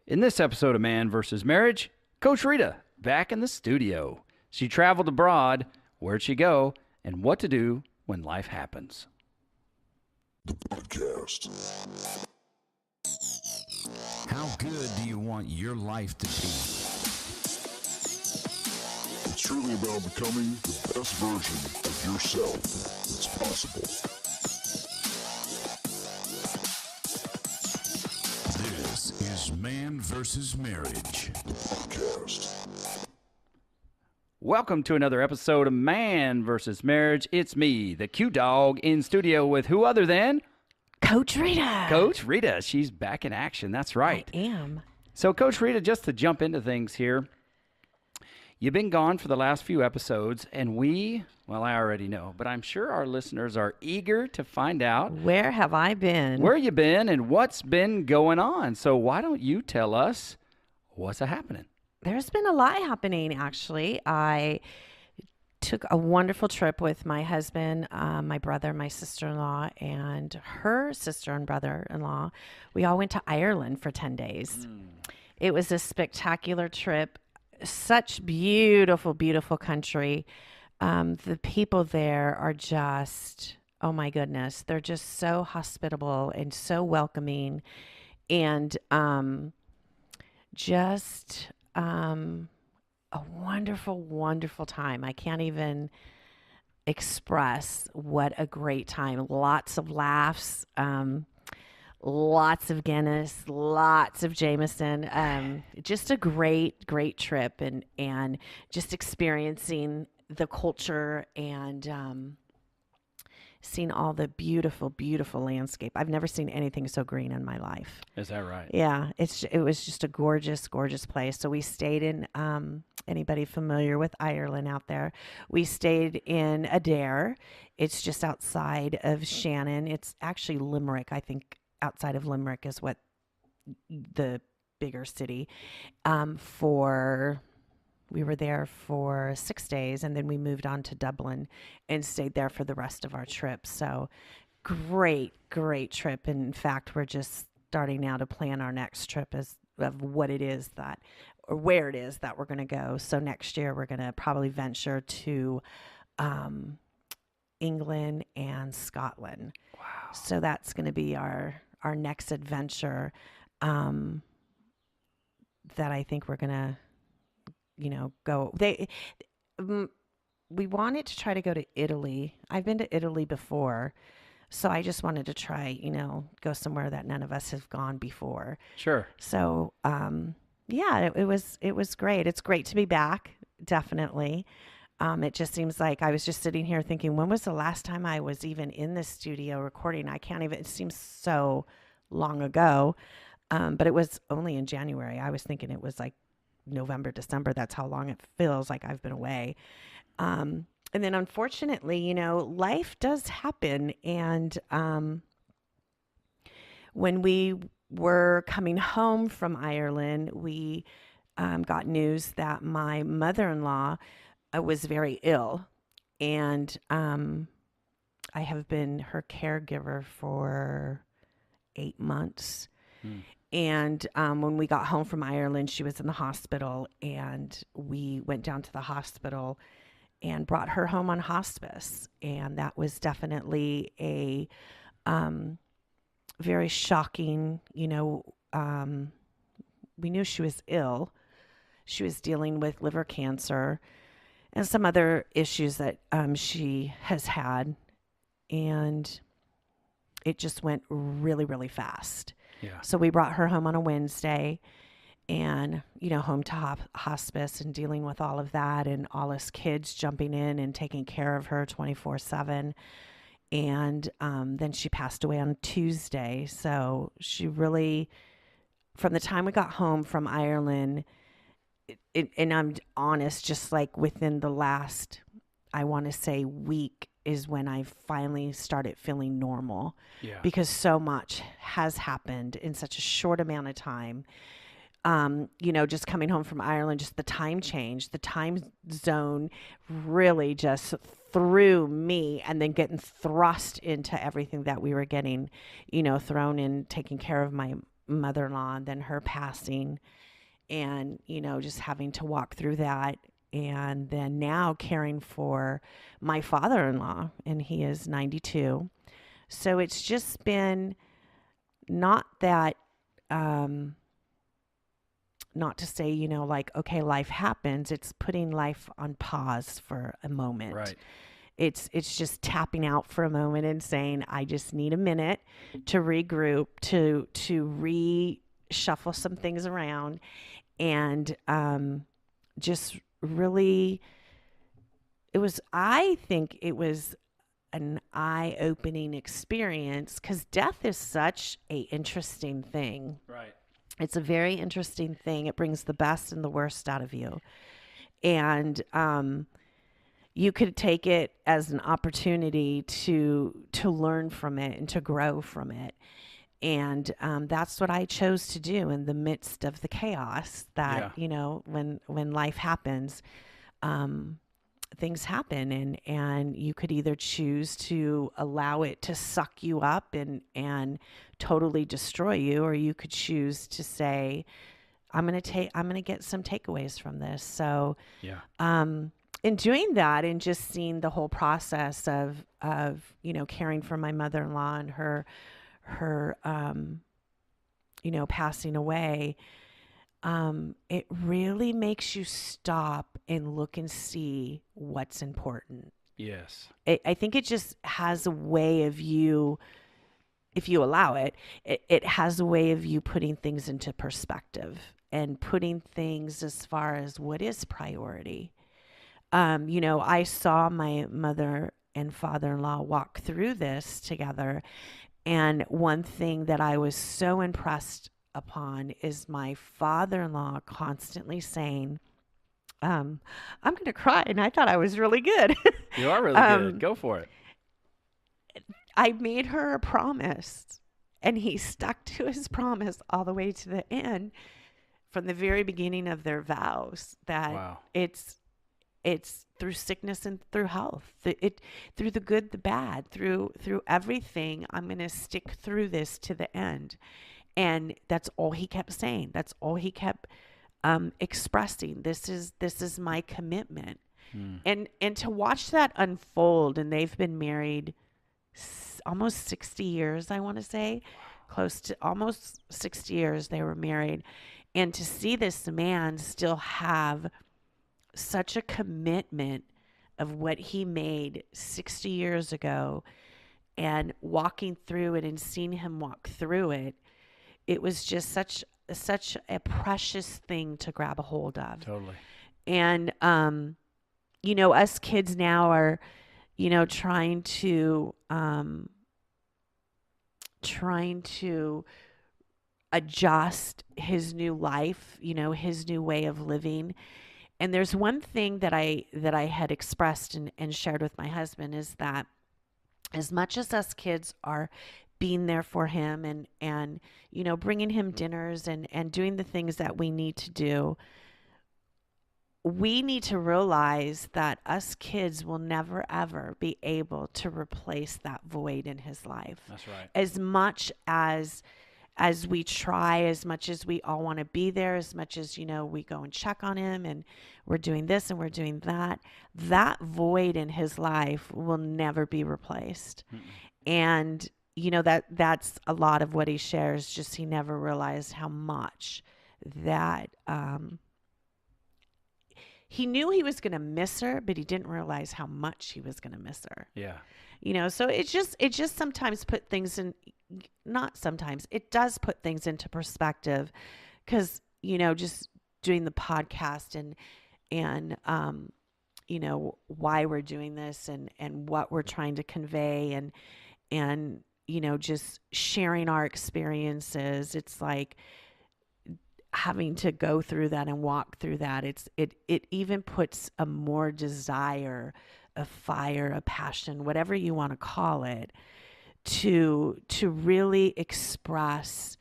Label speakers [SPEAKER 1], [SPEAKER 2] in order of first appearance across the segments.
[SPEAKER 1] In this episode of Man vs. Marriage, Coach Rita back in the studio. She traveled abroad, where'd she go, and what to do when life happens.
[SPEAKER 2] The podcast.
[SPEAKER 3] How good do you want your life to be?
[SPEAKER 2] It's truly about becoming the best version of yourself that's possible.
[SPEAKER 3] This is Man vs. Marriage.
[SPEAKER 2] The podcast.
[SPEAKER 1] Welcome to another episode of Man vs. Marriage. It's me, the Q Dog, in studio with who other than
[SPEAKER 4] Coach Rita.
[SPEAKER 1] Coach Rita. She's back in action. That's right.
[SPEAKER 4] I am.
[SPEAKER 1] So, Coach Rita, just to jump into things here, you've been gone for the last few episodes, and I already know, but I'm sure our listeners are eager to find out
[SPEAKER 4] Where have I been?
[SPEAKER 1] where you been and what's been going on. So why don't you tell us what's happening?
[SPEAKER 4] There's been a lot happening, actually. I took a wonderful trip with my husband, my brother, my sister-in-law, and her sister and brother-in-law. We all went to Ireland for 10 days. It was a spectacular trip. Such beautiful, beautiful country. The people there are just, oh my goodness, they're just so hospitable and so welcoming, and just a wonderful, wonderful time. I can't even express what a great time. Lots of laughs, lots of Guinness, lots of Jameson. Just a great, great trip, and just experiencing the culture and seeing all the beautiful, beautiful landscape. I've never seen anything so green in my life.
[SPEAKER 1] Is that right?
[SPEAKER 4] Yeah, it was just a gorgeous, gorgeous place. So we stayed in, anybody familiar with Ireland out there? We stayed in Adair. It's just outside of Shannon. It's actually Limerick, I think. Outside of Limerick is what the bigger city. We were there for 6 days, and then we moved on to Dublin and stayed there for the rest of our trip. So great, great trip. And in fact, we're just starting now to plan our next trip of what it is that, or where it is that we're going to go. So next year, we're going to probably venture to England and Scotland.
[SPEAKER 1] Wow.
[SPEAKER 4] So that's going to be our next adventure that I think we're going to, go. We wanted to try to go to Italy. I've been to Italy before, so I just wanted to try, go somewhere that none of us have gone before.
[SPEAKER 1] Sure.
[SPEAKER 4] So, it was great. It's great to be back. Definitely. It just seems like I was just sitting here thinking, when was the last time I was even in the studio recording? It seems so long ago. But it was only in January. I was thinking it was like November, December. That's how long it feels like I've been away. And then unfortunately, life does happen. And when we were coming home from Ireland, we got news that my mother-in-law was very ill. And I have been her caregiver for 8 months. And when we got home from Ireland, she was in the hospital, and we went down to the hospital and brought her home on hospice. And that was definitely a very shocking, we knew she was ill. She was dealing with liver cancer and some other issues that she has had. And it just went really, really fast.
[SPEAKER 1] Yeah.
[SPEAKER 4] So we brought her home on a Wednesday, and, home to hospice and dealing with all of that, and all us kids jumping in and taking care of her 24/7. And then she passed away on Tuesday. So she really, from the time we got home from Ireland, and I'm honest, just like within the last, I want to say, week is when I finally started feeling normal.
[SPEAKER 1] Yeah.
[SPEAKER 4] Because so much has happened in such a short amount of time. Just coming home from Ireland, just the time change, the time zone really just threw me, and then getting thrust into everything that we were getting, thrown in, taking care of my mother-in-law and then her passing, and, just having to walk through that. And then now caring for my father-in-law, and he is 92. So it's just been not that, not to say, like, okay, life happens. It's putting life on pause for a moment.
[SPEAKER 1] Right.
[SPEAKER 4] It's just tapping out for a moment and saying, I just need a minute to regroup, to reshuffle some things around, and just really, I think it was an eye-opening experience, because death is such a interesting thing.
[SPEAKER 1] Right.
[SPEAKER 4] It's a very interesting thing. It brings the best and the worst out of you. And you could take it as an opportunity to learn from it and to grow from it. And that's what I chose to do in the midst of the chaos that, when life happens, things happen, and you could either choose to allow it to suck you up and totally destroy you, or you could choose to say, I'm going to get some takeaways from this. So, in doing that and just seeing the whole process of caring for my mother-in-law and her passing away, it really makes you stop and look and see what's important.
[SPEAKER 1] Yes.
[SPEAKER 4] I think it just has a way of you, if you allow it, it has a way of you putting things into perspective and putting things as far as what is priority. I saw my mother and father-in-law walk through this together. And one thing that I was so impressed upon is my father-in-law constantly saying, I'm going to cry. And I thought I was really good.
[SPEAKER 1] You are really good. Go for it.
[SPEAKER 4] I made her a promise, and he stuck to his promise all the way to the end, from the very beginning of their vows, that
[SPEAKER 1] Wow.
[SPEAKER 4] it's through sickness and through health, through the good, the bad, through everything. I'm going to stick through this to the end. And that's all he kept saying. That's all he kept expressing. This is my commitment. And to watch that unfold, and they've been married almost 60 years, I want to say, close to almost 60 years they were married. And to see this man still have such a commitment of what he made 60 years ago, and walking through it and seeing him walk through it, it was just such a precious thing to grab a hold of.
[SPEAKER 1] Totally.
[SPEAKER 4] And us kids now are trying to adjust his new life, his new way of living. And there's one thing that I had expressed and shared with my husband, is that as much as us kids are being there for him and bringing him dinners and doing the things that we need to do, we need to realize that us kids will never, ever be able to replace that void in his life.
[SPEAKER 1] That's right.
[SPEAKER 4] As much as we try, as much as we all want to be there, as much as, we go and check on him and we're doing this and we're doing that, that void in his life will never be replaced. And, that's a lot of what he shares. Just, he never realized how much that, he knew he was going to miss her, but he didn't realize how much he was going to miss her.
[SPEAKER 1] Yeah.
[SPEAKER 4] So it just sometimes put things in, not sometimes, it does put things into perspective, because, just doing the podcast and why we're doing this and what we're trying to convey and just sharing our experiences. It's like having to go through that and walk through that. It even puts a more desire, a fire, a passion, whatever you want to call it, to really express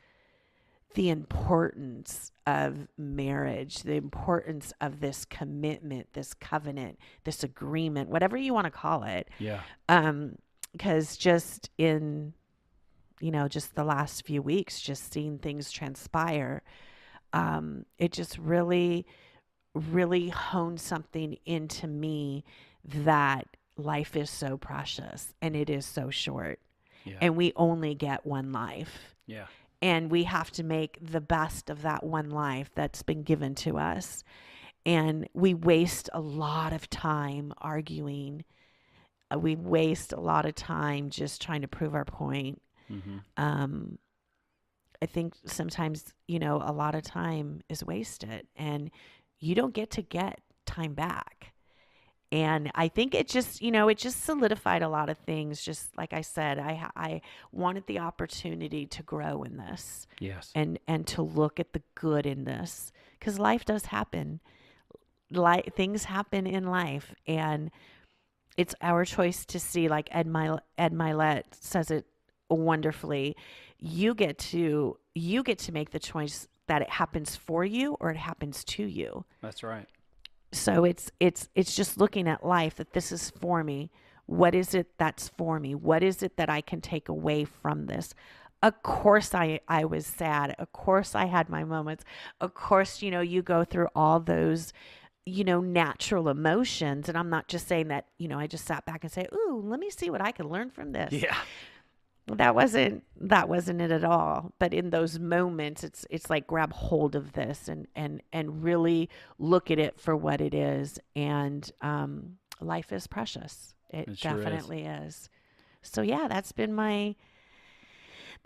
[SPEAKER 4] the importance of marriage, the importance of this commitment, this covenant, this agreement, whatever you want to call it.
[SPEAKER 1] Yeah.
[SPEAKER 4] Because just in just the last few weeks, just seeing things transpire, it just really, really honed something into me that life is so precious and it is so short.
[SPEAKER 1] Yeah.
[SPEAKER 4] And we only get one life.
[SPEAKER 1] Yeah.
[SPEAKER 4] And we have to make the best of that one life that's been given to us. And we waste a lot of time arguing. We waste a lot of time just trying to prove our point.
[SPEAKER 1] Mm-hmm.
[SPEAKER 4] I think sometimes, a lot of time is wasted and you don't get time back. And I think it just solidified a lot of things. Just like I said, I wanted the opportunity to grow in this.
[SPEAKER 1] Yes.
[SPEAKER 4] And to look at the good in this, because life does happen. Things happen in life, and it's our choice to see. Like Ed Milet says it wonderfully. You get to make the choice that it happens for you or it happens to you.
[SPEAKER 1] That's right.
[SPEAKER 4] So it's just looking at life, that this is for me. What is it that's for me? What is it that I can take away from this? Of course I was sad. Of course I had my moments. Of course, you go through all those, natural emotions. And I'm not just saying that, I just sat back and say, ooh, let me see what I can learn from this.
[SPEAKER 1] Yeah.
[SPEAKER 4] That wasn't it at all. But in those moments, it's like grab hold of this and really look at it for what it is. And life is precious. It
[SPEAKER 1] sure
[SPEAKER 4] definitely is. So yeah, that's been my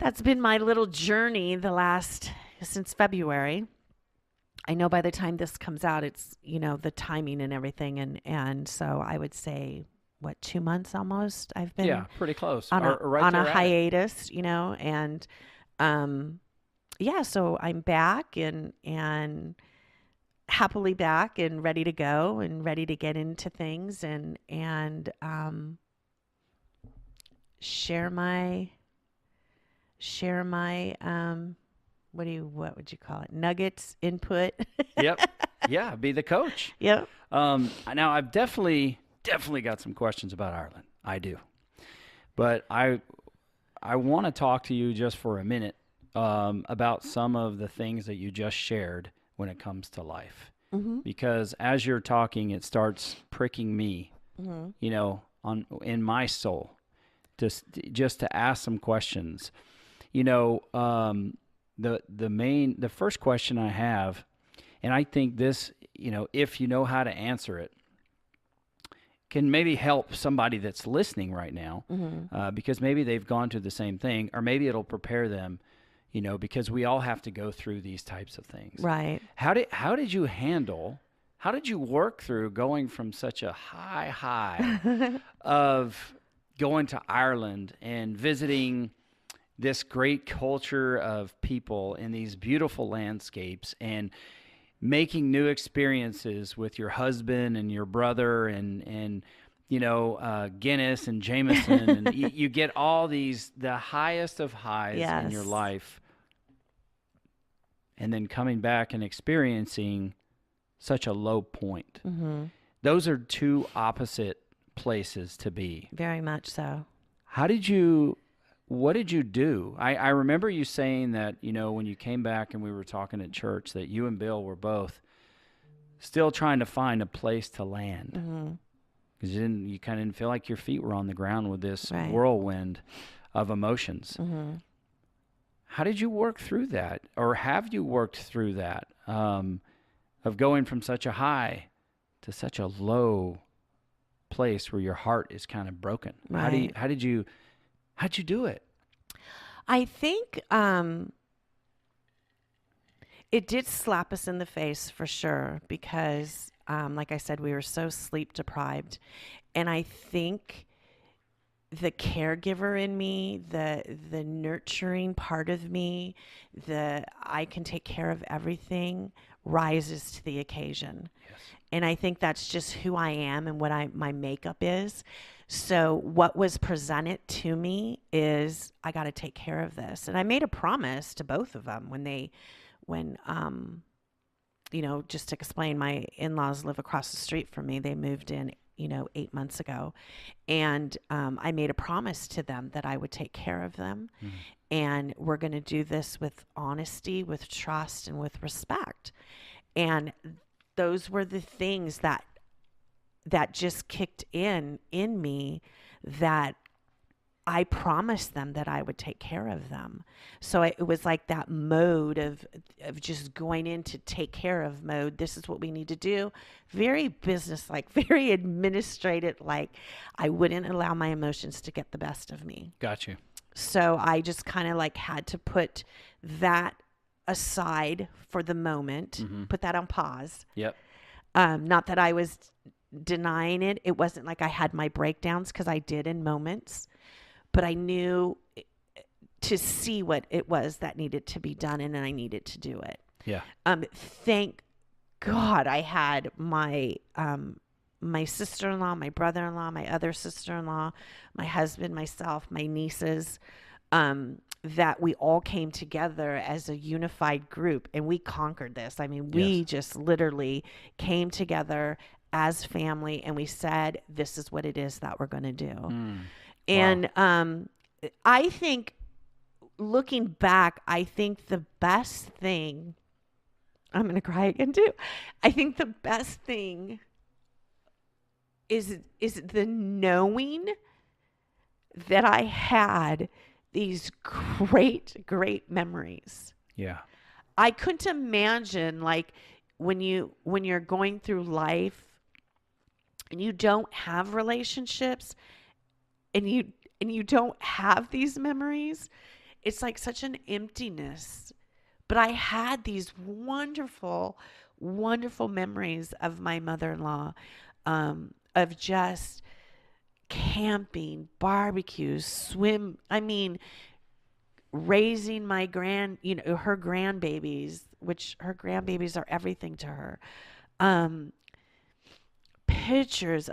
[SPEAKER 4] little journey since February. I know by the time this comes out, it's the timing and everything, and so I would say, 2 months almost I've been
[SPEAKER 1] pretty close
[SPEAKER 4] on
[SPEAKER 1] right
[SPEAKER 4] a
[SPEAKER 1] there
[SPEAKER 4] hiatus, and so I'm back and happily back and ready to go and ready to get into things and share my what would you call it? Nuggets, input.
[SPEAKER 1] Yep. Yeah, be the coach.
[SPEAKER 4] Yep.
[SPEAKER 1] Now I've definitely got some questions about Ireland. I do. But I want to talk to you just for a minute about some of the things that you just shared when it comes to life.
[SPEAKER 4] Mm-hmm.
[SPEAKER 1] Because as you're talking, it starts pricking me,
[SPEAKER 4] Mm-hmm.
[SPEAKER 1] in my soul, just to ask some questions. The first question I have, and I think this, if you know how to answer it, can maybe help somebody that's listening right now,
[SPEAKER 4] Mm-hmm.
[SPEAKER 1] because maybe they've gone through the same thing, or maybe it'll prepare them, because we all have to go through these types of things.
[SPEAKER 4] Right.
[SPEAKER 1] How did you work through going from such a high of going to Ireland and visiting this great culture of people in these beautiful landscapes and making new experiences with your husband and your brother and Guinness and Jameson, and you get all the highest of highs in your
[SPEAKER 4] Yes.
[SPEAKER 1] life, and then coming back and experiencing such a low point.
[SPEAKER 4] Mm-hmm.
[SPEAKER 1] Those are two opposite places to be.
[SPEAKER 4] Very much so.
[SPEAKER 1] What did you do? I remember you saying that, when you came back and we were talking at church, that you and Bill were both still trying to find a place to land.
[SPEAKER 4] Mm-hmm.
[SPEAKER 1] Because you kind of didn't feel like your feet were on the ground with this
[SPEAKER 4] Right.
[SPEAKER 1] whirlwind of emotions.
[SPEAKER 4] Mm-hmm.
[SPEAKER 1] How did you work through that? Or have you worked through that, of going from such a high to such a low place where your heart is kind of broken?
[SPEAKER 4] Right.
[SPEAKER 1] How'd you do it?
[SPEAKER 4] I think it did slap us in the face for sure because, like I said, we were so sleep deprived. And I think the caregiver in me, the nurturing part of me, I can take care of everything rises to the occasion.
[SPEAKER 1] Yes.
[SPEAKER 4] And I think that's just who I am and what my makeup is. So what was presented to me is I got to take care of this. And I made a promise to both of them when just to explain, my in-laws live across the street from me. They moved in, 8 months ago. And I made a promise to them that I would take care of them. And we're going to do this with honesty, with trust, and with respect. And those were the things that just kicked in me, that I promised them that I would take care of them. So it was like that mode of just going into take care of mode. This is what we need to do. Very business-like, very administrative, like I wouldn't allow my emotions to get the best of me.
[SPEAKER 1] Got you.
[SPEAKER 4] So I just kind of like had to put that aside for the moment, put that on pause.
[SPEAKER 1] Yep.
[SPEAKER 4] Not that I was denying it. It wasn't like I had my breakdowns, because I did in moments, but I knew to see what it was that needed to be done, and I needed to do it.
[SPEAKER 1] Yeah.
[SPEAKER 4] Thank God I had my sister-in-law, my brother-in-law, my other sister-in-law, my husband, myself, my nieces, that we all came together as a unified group, and we conquered this. I mean, we just literally came together as family, and we said, this is what it is that we're going to do. And I think, looking back, I think the best thing, I'm going to cry again too. I think the best thing is the knowing that I had these great memories.
[SPEAKER 1] Yeah.
[SPEAKER 4] I couldn't imagine, like, when you're going through life and you don't have relationships, and you don't have these memories, it's like such an emptiness. But I had these wonderful memories of my mother-in-law, of just camping, barbecues, raising my her grandbabies, which her grandbabies are everything to her.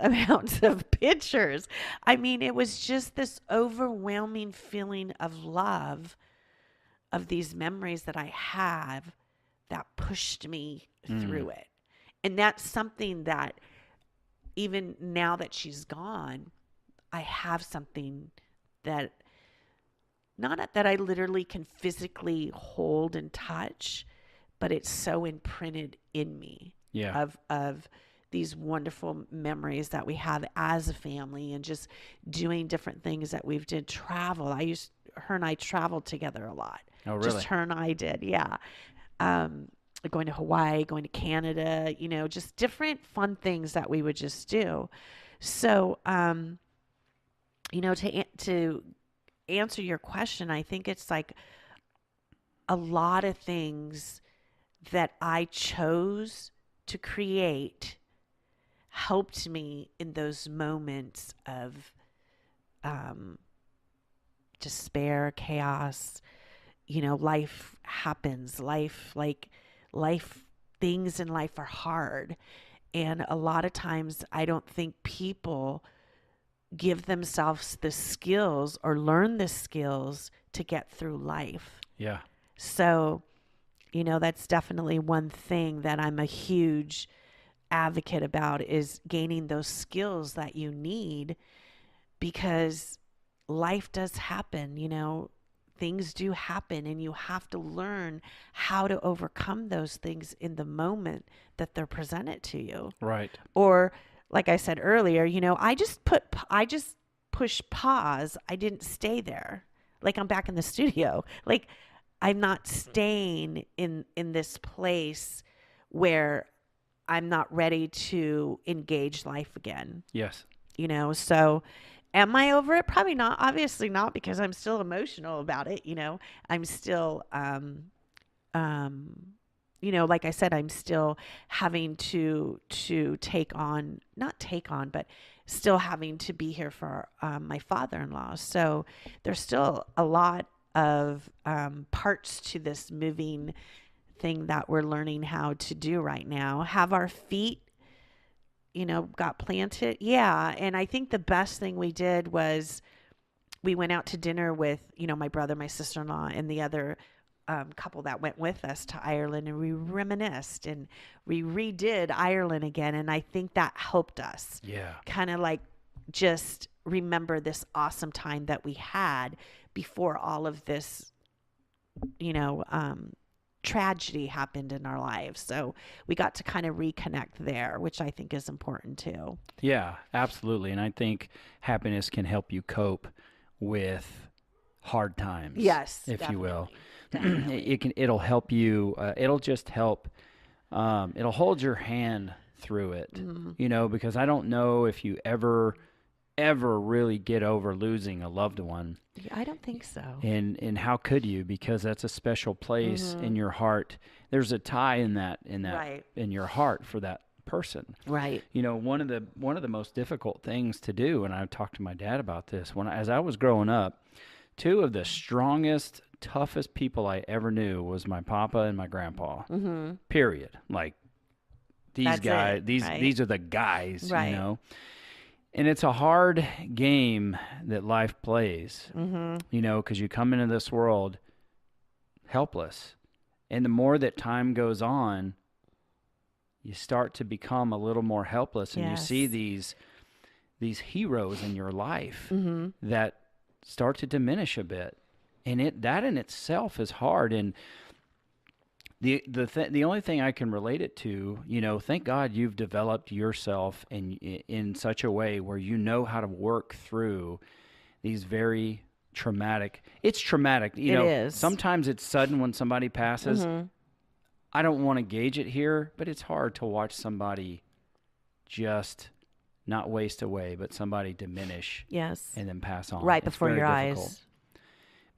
[SPEAKER 4] Amounts of pictures. I mean, it was just this overwhelming feeling of love, of these memories that I have, that pushed me through it. And that's something that, even now that she's gone, I have something that, not that I literally can physically hold and touch, but it's so imprinted in me.
[SPEAKER 1] Yeah.
[SPEAKER 4] Of these wonderful memories that we have as a family, and just doing different things that we've did. Travel. Her and I traveled together a lot.
[SPEAKER 1] Oh, really?
[SPEAKER 4] Just her and I did. Yeah. Going to Hawaii, going to Canada, just different fun things that we would just do. So, to answer your question, I think it's like a lot of things that I chose to create helped me in those moments of despair, chaos. Life happens. Life things in life are hard. And a lot of times I don't think people give themselves the skills or learn the skills to get through life.
[SPEAKER 1] Yeah.
[SPEAKER 4] So, that's definitely one thing that I'm a huge advocate about, is gaining those skills that you need, because life does happen, things do happen, and you have to learn how to overcome those things in the moment that they're presented to you.
[SPEAKER 1] Right.
[SPEAKER 4] Or, like I said earlier, I just push pause. I didn't stay there. Like, I'm back in the studio. Like, I'm not staying in this place where I'm not ready to engage life again.
[SPEAKER 1] Yes.
[SPEAKER 4] So am I over it? Probably not. Obviously not, because I'm still emotional about it. I'm still, like I said, I'm still having to but still having to be here for my father-in-law. So there's still a lot of parts to this moving thing that we're learning how to do right now. Have our feet, got planted. Yeah. And I think the best thing we did was we went out to dinner with, my brother, my sister-in-law, and the other couple that went with us to Ireland, and we reminisced and we redid Ireland again. And I think that helped us
[SPEAKER 1] Yeah.
[SPEAKER 4] kind of like just remember this awesome time that we had before all of this, tragedy happened in our lives. So we got to kind of reconnect there, which I think is important too.
[SPEAKER 1] Yeah, absolutely. And I think happiness can help you cope with hard times.
[SPEAKER 4] Yes,
[SPEAKER 1] if you will.
[SPEAKER 4] definitely.
[SPEAKER 1] It'll help you. It'll just help. It'll hold your hand through it.
[SPEAKER 4] Mm-hmm.
[SPEAKER 1] Because I don't know if you ever really get over losing a loved one.
[SPEAKER 4] Yeah, I don't think so.
[SPEAKER 1] And how could you? Because that's a special place in your heart. There's a tie in that
[SPEAKER 4] Right.
[SPEAKER 1] in your heart for that person.
[SPEAKER 4] Right.
[SPEAKER 1] One of the most difficult things to do, and I've talked to my dad about this, as I was growing up, two of the strongest, toughest people I ever knew was my papa and my grandpa.
[SPEAKER 4] Mm-hmm.
[SPEAKER 1] Period. Like these
[SPEAKER 4] That's
[SPEAKER 1] guys,
[SPEAKER 4] it, right?
[SPEAKER 1] these are the guys,
[SPEAKER 4] Right.
[SPEAKER 1] And it's a hard game that life plays,
[SPEAKER 4] Mm-hmm.
[SPEAKER 1] because you come into this world helpless. And the more that time goes on, you start to become a little more helpless, and you see
[SPEAKER 4] Yes.
[SPEAKER 1] these heroes in your life
[SPEAKER 4] Mm-hmm.
[SPEAKER 1] that start to diminish a bit. And that in itself is hard. And the only thing I can relate it to, thank God you've developed yourself in such a way where you know how to work through these very traumatic. It's traumatic,
[SPEAKER 4] It is.
[SPEAKER 1] Sometimes it's sudden when somebody passes.
[SPEAKER 4] Mm-hmm.
[SPEAKER 1] I don't want to gauge it here, but it's hard to watch somebody just not waste away, but somebody diminish
[SPEAKER 4] Yes.
[SPEAKER 1] and then pass on.
[SPEAKER 4] Right
[SPEAKER 1] It's
[SPEAKER 4] before
[SPEAKER 1] very
[SPEAKER 4] your
[SPEAKER 1] difficult.
[SPEAKER 4] eyes.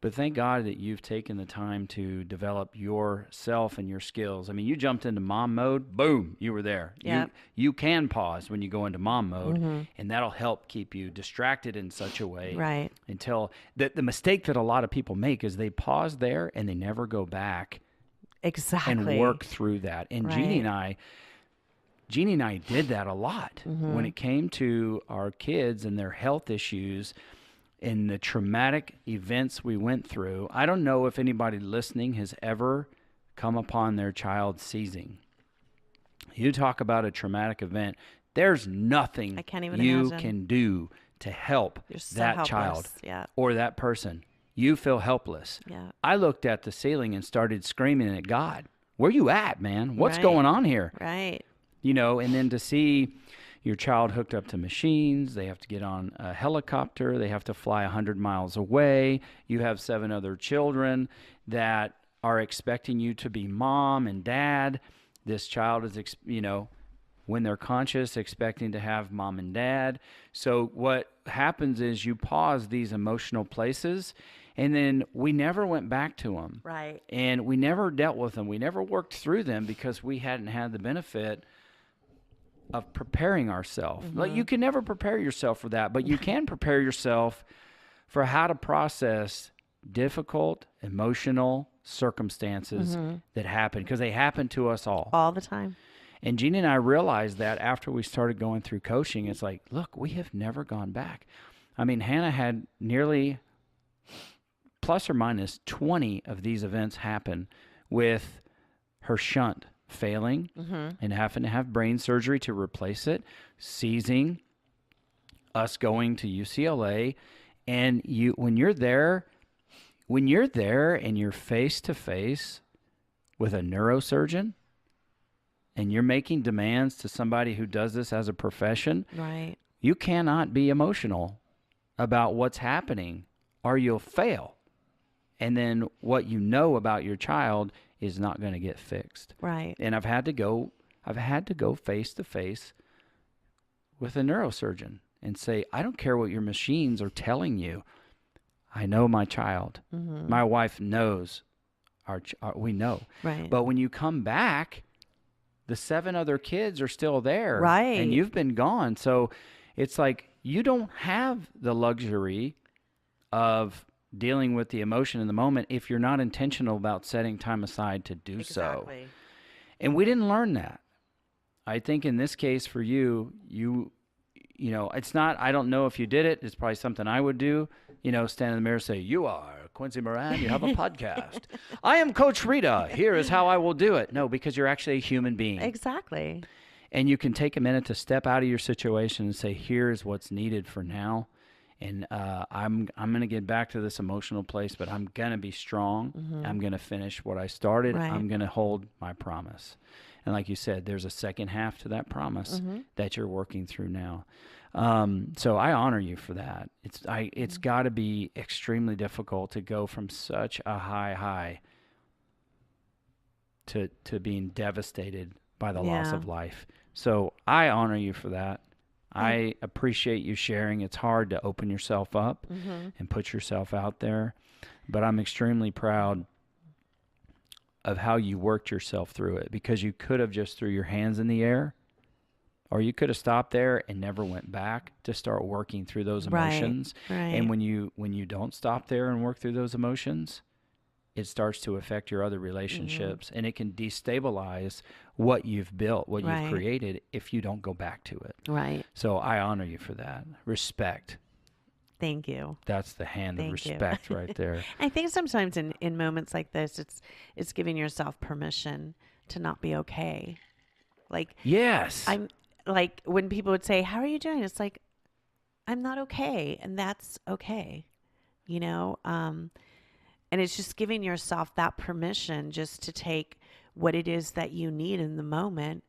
[SPEAKER 1] But thank God that you've taken the time to develop yourself and your skills. I mean, you jumped into mom mode, boom, you were there.
[SPEAKER 4] Yep.
[SPEAKER 1] You can pause when you go into mom mode,
[SPEAKER 4] Mm-hmm.
[SPEAKER 1] and that'll help keep you distracted in such a way
[SPEAKER 4] Right.
[SPEAKER 1] until the mistake that a lot of people make is they pause there and they never go back
[SPEAKER 4] Exactly.
[SPEAKER 1] and work through that. And
[SPEAKER 4] Right.
[SPEAKER 1] Jeannie and I did that a lot
[SPEAKER 4] Mm-hmm.
[SPEAKER 1] when it came to our kids and their health issues and the traumatic events we went through. I don't know if anybody listening has ever come upon their child seizing. You talk about a traumatic event, there's nothing
[SPEAKER 4] I can't even
[SPEAKER 1] you
[SPEAKER 4] imagine.
[SPEAKER 1] can do to help
[SPEAKER 4] You're so
[SPEAKER 1] that
[SPEAKER 4] helpless.
[SPEAKER 1] child
[SPEAKER 4] Yeah.
[SPEAKER 1] or that person. You feel helpless.
[SPEAKER 4] Yeah.
[SPEAKER 1] I looked at the ceiling and started screaming at God. Where you at, man? What's
[SPEAKER 4] Right.
[SPEAKER 1] going on here?
[SPEAKER 4] Right.
[SPEAKER 1] And then to see your child hooked up to machines, they have to get on a helicopter, they have to fly 100 miles away. You have 7 other children that are expecting you to be mom and dad. This child is, when they're conscious, expecting to have mom and dad. So what happens is you pause these emotional places, and then we never went back to them.
[SPEAKER 4] Right.
[SPEAKER 1] And we never dealt with them. We never worked through them because we hadn't had the benefit of preparing ourselves. Like, you can never prepare yourself for that, but you can prepare yourself for how to process difficult emotional circumstances that happen, because they happen to us all.
[SPEAKER 4] All the time.
[SPEAKER 1] And Gina and I realized that after we started going through coaching. It's like, look, we have never gone back. I mean, Hannah had nearly plus or minus 20 of these events happen with her shunt failing and having to have brain surgery to replace it, seizing, us going to UCLA. And when you're there and you're face to face with a neurosurgeon and you're making demands to somebody who does this as a profession,
[SPEAKER 4] Right.
[SPEAKER 1] you cannot be emotional about what's happening or you'll fail. And then what you know about your child is not going to get fixed.
[SPEAKER 4] Right.
[SPEAKER 1] And I've had to go face to face with a neurosurgeon and say, I don't care what your machines are telling you. I know my child. My wife knows we know.
[SPEAKER 4] Right.
[SPEAKER 1] But when you come back, the 7 other kids are still there.
[SPEAKER 4] Right.
[SPEAKER 1] And you've been gone. So it's like you don't have the luxury of dealing with the emotion in the moment if you're not intentional about setting time aside to do so.
[SPEAKER 4] Exactly.
[SPEAKER 1] And we didn't learn that. I think in this case for you, it's not, I don't know if you did it. It's probably something I would do, stand in the mirror and say, you are Quincy Moran, you have a podcast. I am Coach Rita. Here is how I will do it. No, because you're actually a human being.
[SPEAKER 4] Exactly.
[SPEAKER 1] And you can take a minute to step out of your situation and say, here's what's needed for now. And I'm going to get back to this emotional place, but I'm going to be strong. I'm going to finish what I started.
[SPEAKER 4] Right.
[SPEAKER 1] I'm going to hold my promise. And like you said, there's a second half to that promise that you're working through now. So I honor you for that. It's got to be extremely difficult to go from such a high to being devastated by the loss of life. So I honor you for that. I appreciate you sharing. It's hard to open yourself up and put yourself out there, but I'm extremely proud of how you worked yourself through it, because you could have just threw your hands in the air, or you could have stopped there and never went back to start working through those emotions.
[SPEAKER 4] Right.
[SPEAKER 1] And when you don't stop there and work through those emotions, it starts to affect your other relationships, and it can destabilize what you've built, what you've created, if you don't go back to it.
[SPEAKER 4] Right.
[SPEAKER 1] So I honor you for that. Respect.
[SPEAKER 4] Thank you.
[SPEAKER 1] That's the hand of
[SPEAKER 4] Thank you.
[SPEAKER 1] respect right there.
[SPEAKER 4] I think sometimes in moments like this, it's giving yourself permission to not be okay. Like,
[SPEAKER 1] Yes.
[SPEAKER 4] I'm like, when people would say, "How are you doing?" It's like, I'm not okay, and that's okay, you know. And it's just giving yourself that permission just to take what it is that you need in the moment.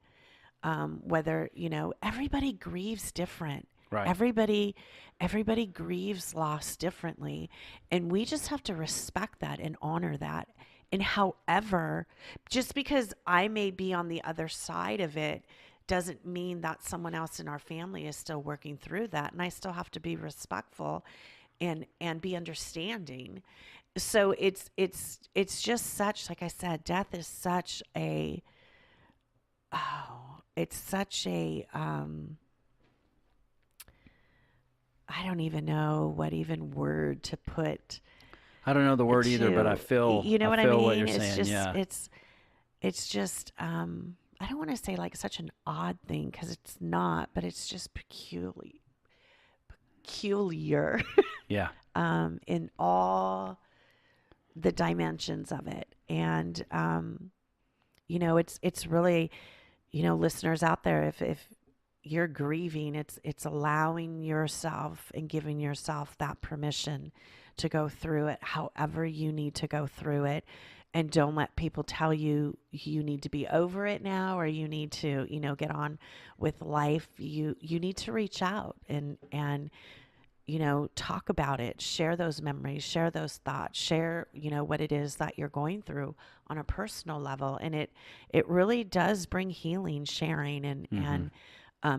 [SPEAKER 4] Whether, you know, everybody grieves different.
[SPEAKER 1] Right.
[SPEAKER 4] Everybody grieves loss differently. And we just have to respect that and honor that. And however, just because I may be on the other side of it doesn't mean that someone else in our family is still working through that. And I still have to be respectful and be understanding. So it's just such, like I said, death is such a, it's such a, I don't even know what even word to put.
[SPEAKER 1] I don't know the word either, but I feel,
[SPEAKER 4] you know what I
[SPEAKER 1] feel
[SPEAKER 4] mean?
[SPEAKER 1] what you're
[SPEAKER 4] It's
[SPEAKER 1] saying.
[SPEAKER 4] just,
[SPEAKER 1] Yeah.
[SPEAKER 4] it's just, I don't want to say like such an odd thing, because it's not, but it's just peculiar,
[SPEAKER 1] Yeah.
[SPEAKER 4] in all the dimensions of it. And, you know, it's really, you know, listeners out there, if you're grieving, it's allowing yourself and giving yourself that permission to go through it however you need to go through it. And don't let people tell you you need to be over it now, or you need to, you know, get on with life. You need to reach out and you know, talk about it, share those memories, share those thoughts, share, you know, what it is that you're going through on a personal level. And it really does bring healing, sharing, and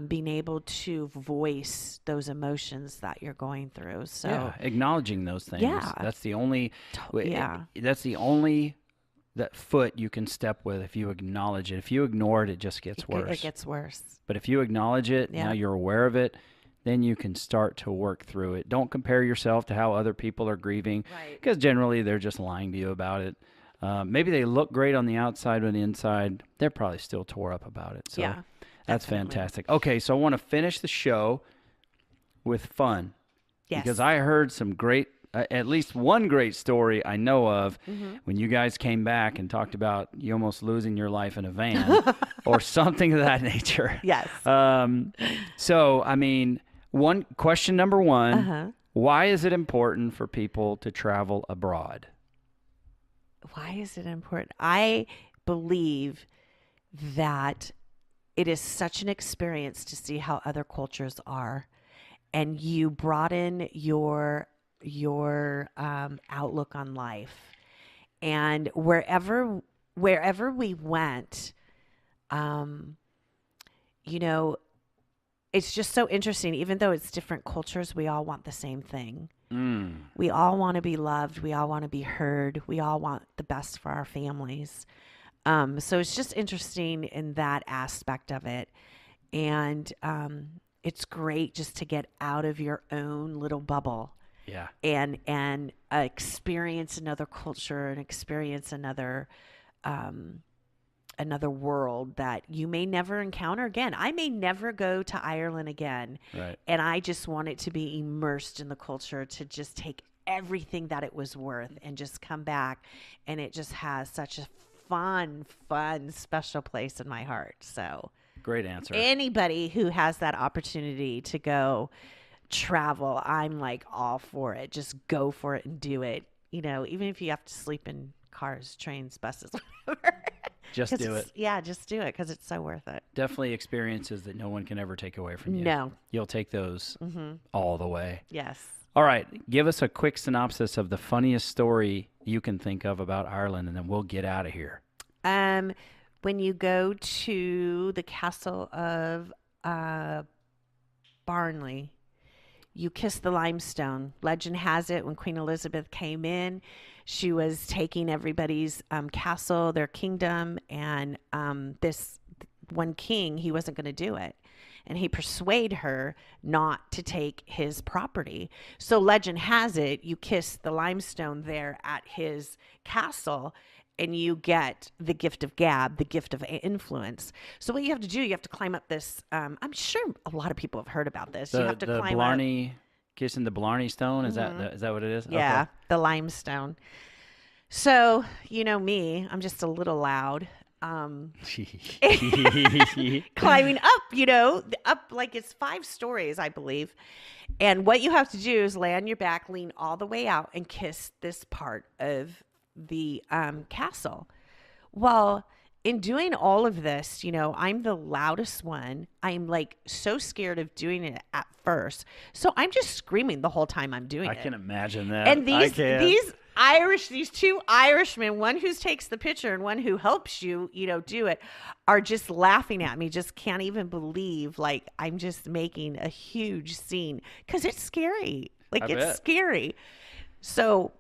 [SPEAKER 4] being able to voice those emotions that you're going through. So
[SPEAKER 1] yeah, acknowledging those things.
[SPEAKER 4] Yeah.
[SPEAKER 1] That's the only,
[SPEAKER 4] yeah.
[SPEAKER 1] that's the only that foot you can step with if you acknowledge it. If you ignore it, it just gets worse.
[SPEAKER 4] It gets worse.
[SPEAKER 1] But if you acknowledge it, now you're aware of it, then you can start to work through it. Don't compare yourself to how other people are grieving, because generally they're just lying to you about it. Maybe they look great on the outside, but on the inside, they're probably still tore up about it. So that's
[SPEAKER 4] definitely
[SPEAKER 1] fantastic. Okay, so I want to finish the show with fun.
[SPEAKER 4] Yes.
[SPEAKER 1] Because I heard some great, at least one great story I know of when you guys came back and talked about you almost losing your life in a van or something of that nature.
[SPEAKER 4] Yes.
[SPEAKER 1] So, I mean, question number one, why is it important for people to travel abroad?
[SPEAKER 4] Why is it important? I believe that it is such an experience to see how other cultures are, and you broaden your outlook on life. And wherever we went, you know, it's just so interesting. Even though it's different cultures, we all want the same thing. We all want to be loved. We all want to be heard. We all want the best for our families. So it's just interesting in that aspect of it. And it's great just to get out of your own little bubble.
[SPEAKER 1] Yeah.
[SPEAKER 4] And experience another culture and experience another world that you may never encounter again. I may never go to Ireland again.
[SPEAKER 1] Right.
[SPEAKER 4] And I just want it to be immersed in the culture, to just take everything that it was worth and just come back. And it just has such a fun, special place in my heart. So
[SPEAKER 1] Great answer.
[SPEAKER 4] anybody who has that opportunity to go travel, I'm like all for it. Just go for it and do it. Even if you have to sleep in cars, trains, buses, whatever.
[SPEAKER 1] Just do it.
[SPEAKER 4] Yeah, just do it because it's so worth it.
[SPEAKER 1] Definitely experiences that no one can ever take away from you.
[SPEAKER 4] No.
[SPEAKER 1] You'll take those all the way.
[SPEAKER 4] Yes.
[SPEAKER 1] All right. Give us a quick synopsis of the funniest story you can think of about Ireland, and then we'll get out of here.
[SPEAKER 4] When you go to the castle of Barnley, you kiss the limestone. Legend has it when Queen Elizabeth came in, she was taking everybody's castle, their kingdom, and this one king, he wasn't going to do it. And he persuaded her not to take his property. So legend has it, you kiss the limestone there at his castle, and you get the gift of gab, the gift of influence. So what you have to do, you have to climb up this. I'm sure a lot of people have heard about this. You have to climb
[SPEAKER 1] Blarney,
[SPEAKER 4] up.
[SPEAKER 1] Kissing the Blarney Stone. Is that what it is?
[SPEAKER 4] Yeah, the limestone. So you know me, I'm just a little loud. Climbing up, up like it's 5 stories, I believe. And what you have to do is lay on your back, lean all the way out, and kiss this part of the castle. Well, in doing all of this, I'm the loudest one. I'm like so scared of doing it at first. So I'm just screaming the whole time I'm doing it.
[SPEAKER 1] I can imagine that.
[SPEAKER 4] And these 2 Irishmen, one who takes the picture and one who helps you, do it, are just laughing at me. Just can't even believe like I'm just making a huge scene because it's scary. Like it's scary. So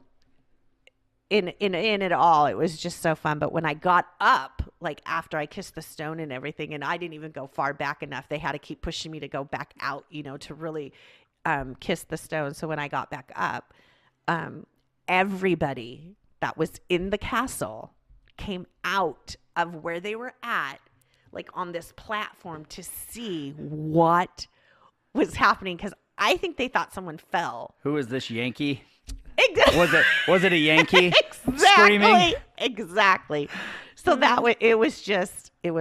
[SPEAKER 4] in it all, it was just so fun. But when I got up, like after I kissed the stone and everything, and I didn't even go far back enough, they had to keep pushing me to go back out, to really kiss the stone. So when I got back up, everybody that was in the castle came out of where they were at, like on this platform, to see what was happening. Because I think they thought someone fell.
[SPEAKER 1] Who is this Yankee?
[SPEAKER 4] Exactly.
[SPEAKER 1] Was it a Yankee?
[SPEAKER 4] Exactly.
[SPEAKER 1] Screaming?
[SPEAKER 4] Exactly. So it was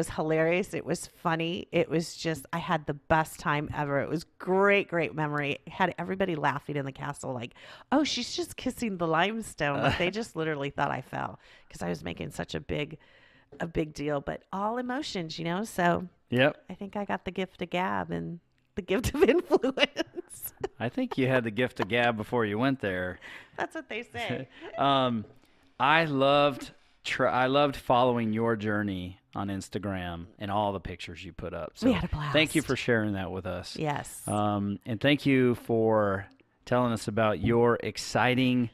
[SPEAKER 4] hilarious. It was funny. It was just, I had the best time ever. It was great memory. Had everybody laughing in the castle like, oh, she's just kissing the limestone. Like, they just literally thought I fell because I was making such a big deal, but all emotions, so
[SPEAKER 1] Yep.
[SPEAKER 4] I think I got the gift of gab and the gift of influence.
[SPEAKER 1] I think you had the gift of gab before you went there.
[SPEAKER 4] That's what they say.
[SPEAKER 1] I loved following your journey on Instagram and all the pictures you put up. So
[SPEAKER 4] we had a blast.
[SPEAKER 1] Thank you for sharing that with us.
[SPEAKER 4] Yes.
[SPEAKER 1] And thank you for telling us about your exciting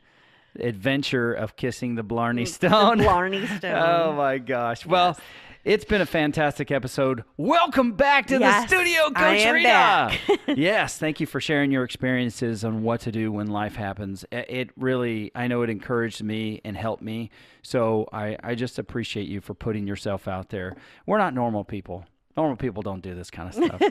[SPEAKER 1] adventure of kissing the Blarney Stone.
[SPEAKER 4] The Blarney Stone.
[SPEAKER 1] Oh my gosh.
[SPEAKER 4] Yes.
[SPEAKER 1] Well, it's been a fantastic episode. Welcome back to the studio, Coach
[SPEAKER 4] I am
[SPEAKER 1] Rita.
[SPEAKER 4] back.
[SPEAKER 1] Yes, thank you for sharing your experiences on what to do when life happens. It really, I know it encouraged me and helped me. So I just appreciate you for putting yourself out there. We're not normal people. Normal people don't do this kind of stuff.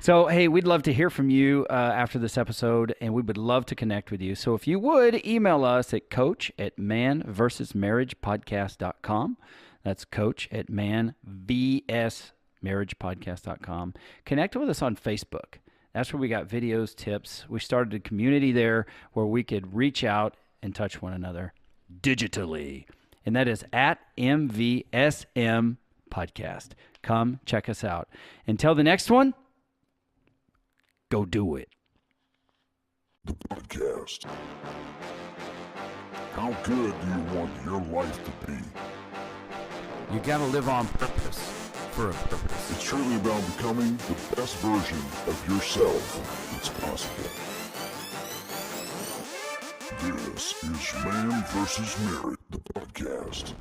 [SPEAKER 1] So, hey, we'd love to hear from you after this episode, and we would love to connect with you. So if you would, email us at coach@manvsmarriagepodcast.com. That's coach@manvsmarriagepodcast.com. Connect with us on Facebook. That's where we got videos, tips. We started a community there where we could reach out and touch one another digitally. And that is at MVSM Podcast. Come check us out. Until the next one, go do it.
[SPEAKER 2] The podcast. How good do you want your life to be?
[SPEAKER 3] You gotta live on purpose, for a purpose.
[SPEAKER 2] It's truly about becoming the best version of yourself that's possible. This is Man vs. Marriage, the podcast.